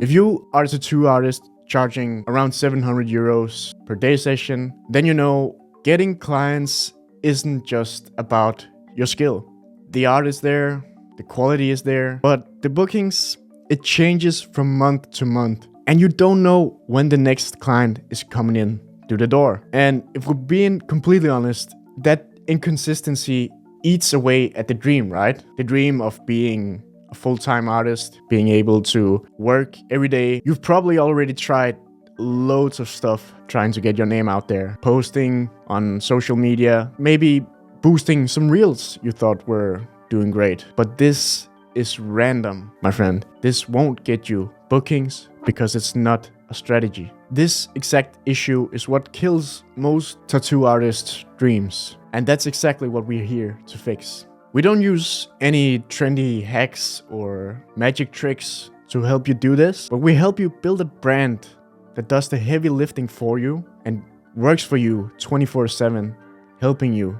If you are a tattoo artist charging around 700 euros per day session, then you know getting clients isn't just about your skill. The art is there, the quality is there, but the bookings, it changes from month to month. And you don't know when the next client is coming in through the door. And if we're being completely honest, that inconsistency eats away at the dream, right? The dream of being a full-time artist, being able to work every day. You've probably already tried loads of stuff trying to get your name out there, posting on social media, maybe boosting some reels you thought were doing great. But this is random, my friend. This won't get you bookings because it's not a strategy. This exact issue is what kills most tattoo artists' dreams. And that's exactly what we're here to fix. We don't use any trendy hacks or magic tricks to help you do this, but we help you build a brand that does the heavy lifting for you and works for you 24/7, helping you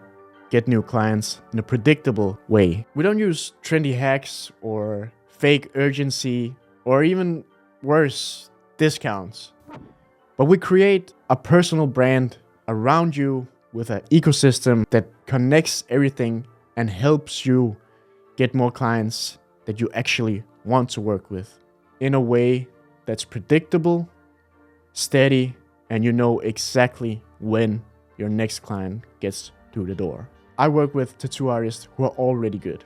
get new clients in a predictable way. We don't use trendy hacks or fake urgency or even worse, discounts. But we create a personal brand around you with an ecosystem that connects everything and helps you get more clients that you actually want to work with in a way that's predictable, steady, and you know exactly when your next client gets through the door. I work with tattoo artists who are already good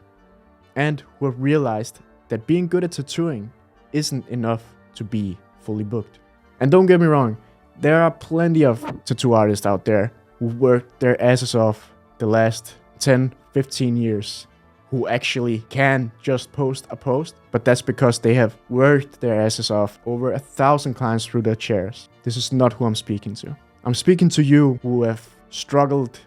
and who have realized that being good at tattooing isn't enough to be fully booked. And don't get me wrong, there are plenty of tattoo artists out there who worked their asses off the last 10, 15 years, who actually can just post a post, but that's because they have worked their asses off over 1,000 clients through their chairs. This is not who I'm speaking to. I'm speaking to you who have struggled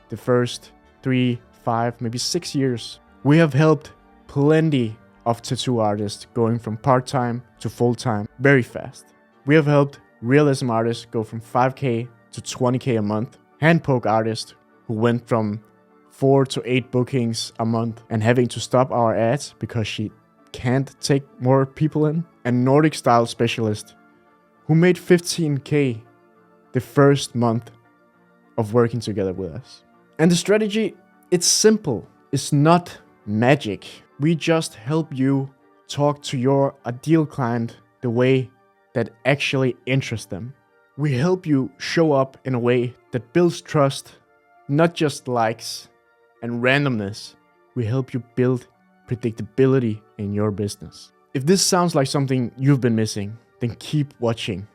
the first 3, 5, maybe 6 years. We have helped plenty of tattoo artists going from part-time to full-time very fast. We have helped realism artists go from 5K to 20K a month, hand poke artists who went from 4 to 8 bookings a month and having to stop our ads because she can't take more people in, and Nordic style specialist who made 15K the first month of working together with us. And the strategy, it's simple. It's not magic. We just help you talk to your ideal client the way that actually interests them. We help you show up in a way that builds trust, not just likes and randomness. We help you build predictability in your business. If this sounds like something you've been missing, then keep watching.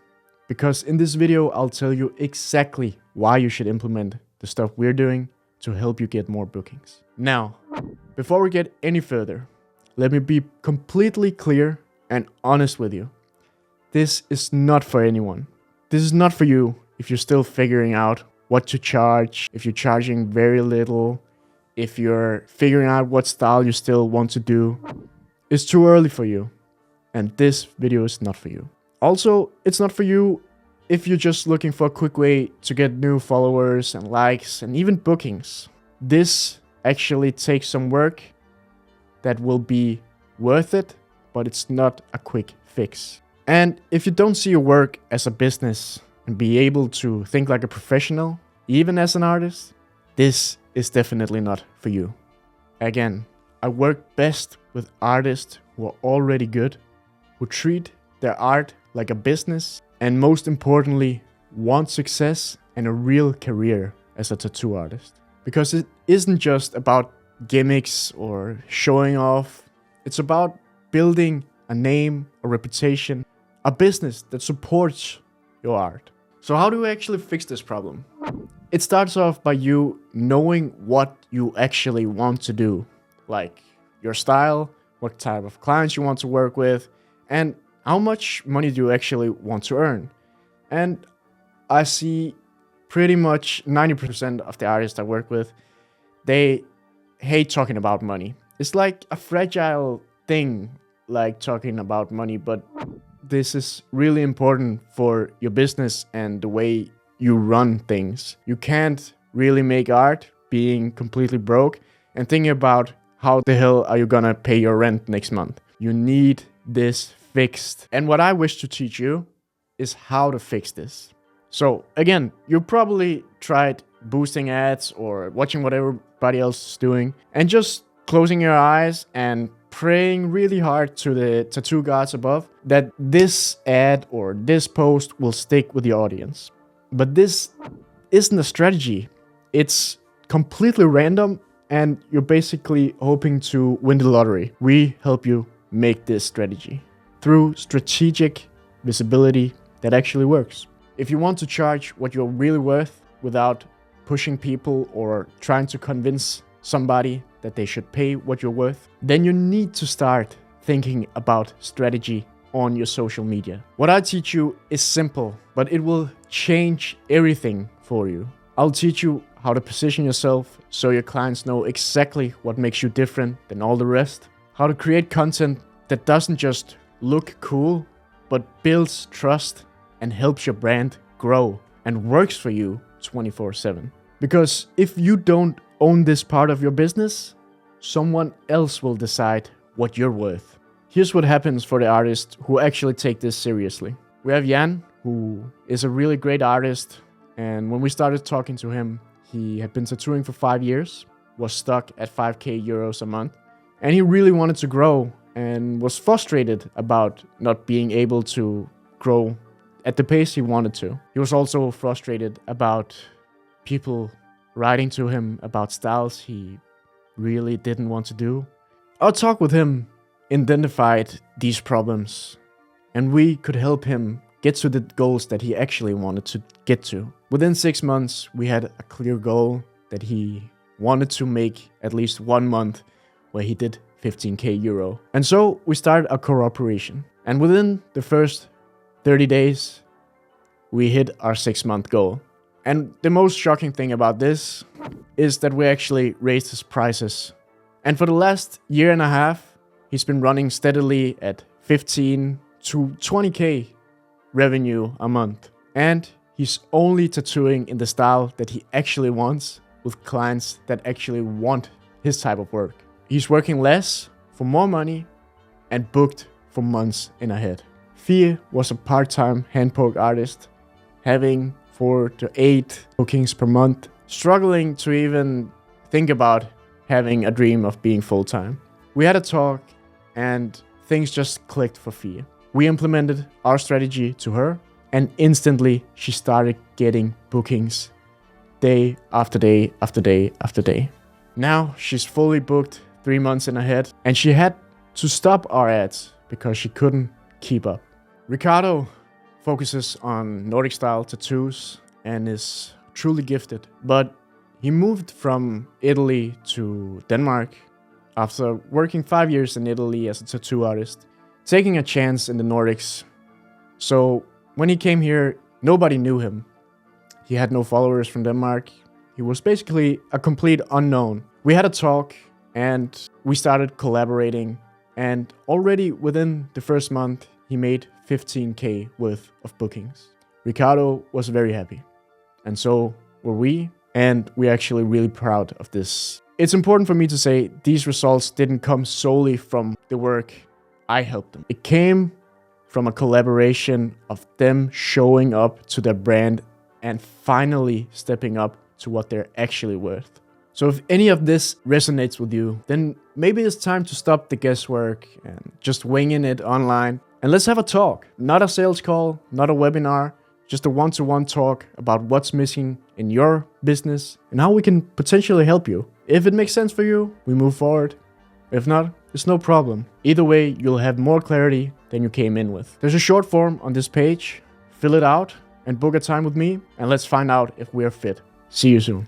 Because in this video, I'll tell you exactly why you should implement the stuff we're doing to help you get more bookings. Now, before we get any further, let me be completely clear and honest with you. This is not for anyone. This is not for you if you're still figuring out what to charge, if you're charging very little, if you're figuring out what style you still want to do. It's too early for you, and this video is not for you. Also, it's not for you if you're just looking for a quick way to get new followers and likes and even bookings. This actually takes some work that will be worth it, but it's not a quick fix. And if you don't see your work as a business and be able to think like a professional, even as an artist, this is definitely not for you. Again, I work best with artists who are already good, who treat their art like a business, and most importantly, want success and a real career as a tattoo artist. Because it isn't just about gimmicks or showing off. It's about building a name, a reputation, a business that supports your art. So how do we actually fix this problem? It starts off by you knowing what you actually want to do, like your style, what type of clients you want to work with, and how much money do you actually want to earn. And I see pretty much 90% of the artists I work with, they hate talking about money. It's like a fragile thing, like talking about money, but this is really important for your business and the way you run things. You can't really make art being completely broke and thinking about how the hell are you gonna pay your rent next month. You need this fixed. And what I wish to teach you is how to fix this. So again, you probably tried boosting ads or watching what everybody else is doing and just closing your eyes and praying really hard to the tattoo gods above that this ad or this post will stick with the audience. But this isn't a strategy. It's completely random and you're basically hoping to win the lottery. We help you make this strategy through strategic visibility that actually works. If you want to charge what you're really worth without pushing people or trying to convince somebody that they should pay what you're worth, then you need to start thinking about strategy on your social media. What I teach you is simple, but it will change everything for you. I'll teach you how to position yourself so your clients know exactly what makes you different than all the rest. How to create content that doesn't just look cool, but builds trust and helps your brand grow and works for you 24/7. Because if you don't own this part of your business, someone else will decide what you're worth. Here's what happens for the artists who actually take this seriously. We have Jan, who is a really great artist, and when we started talking to him, he had been tattooing for 5 years, was stuck at 5k euros a month, and he really wanted to grow and was frustrated about not being able to grow at the pace he wanted to. He was also frustrated about people writing to him about styles he really didn't want to do. Our talk with him identified these problems, and we could help him get to the goals that he actually wanted to get to. Within 6 months, we had a clear goal that he wanted to make at least 1 month where he did 15k euro. And so we started a cooperation. And within the first 30 days, we hit our 6-month goal. And the most shocking thing about this is that we actually raised his prices. And for the last year and a half, he's been running steadily at 15 to 20k revenue a month. And he's only tattooing in the style that he actually wants with clients that actually want his type of work. He's working less for more money and booked for months in ahead. Fie was a part-time hand-poke artist, having 4 to 8 bookings per month, struggling to even think about having a dream of being full-time. We had a talk and things just clicked for Fie. We implemented our strategy to her and instantly she started getting bookings day after day after day after day. Now she's fully booked 3 months in ahead and she had to stop our ads because she couldn't keep up. Ricardo focuses on Nordic style tattoos and is truly gifted, but he moved from Italy to Denmark after working 5 years in Italy as a tattoo artist, taking a chance in the Nordics. So when he came here, nobody knew him. He had no followers from Denmark. He was basically a complete unknown. We had a talk and we started collaborating, and already within the first month, he made 15k worth of bookings. Ricardo was very happy, and so were we, and we're actually really proud of this. It's important for me to say these results didn't come solely from the work I helped them. It came from a collaboration of them showing up to their brand and finally stepping up to what they're actually worth. So if any of this resonates with you, then maybe it's time to stop the guesswork and just winging it online. And let's have a talk. Not a sales call, not a webinar, just a one-to-one talk about what's missing in your business and how we can potentially help you. If it makes sense for you, we move forward. If not, it's no problem. Either way, you'll have more clarity than you came in with. There's a short form on this page. Fill it out and book a time with me, and let's find out if we're fit. See you soon.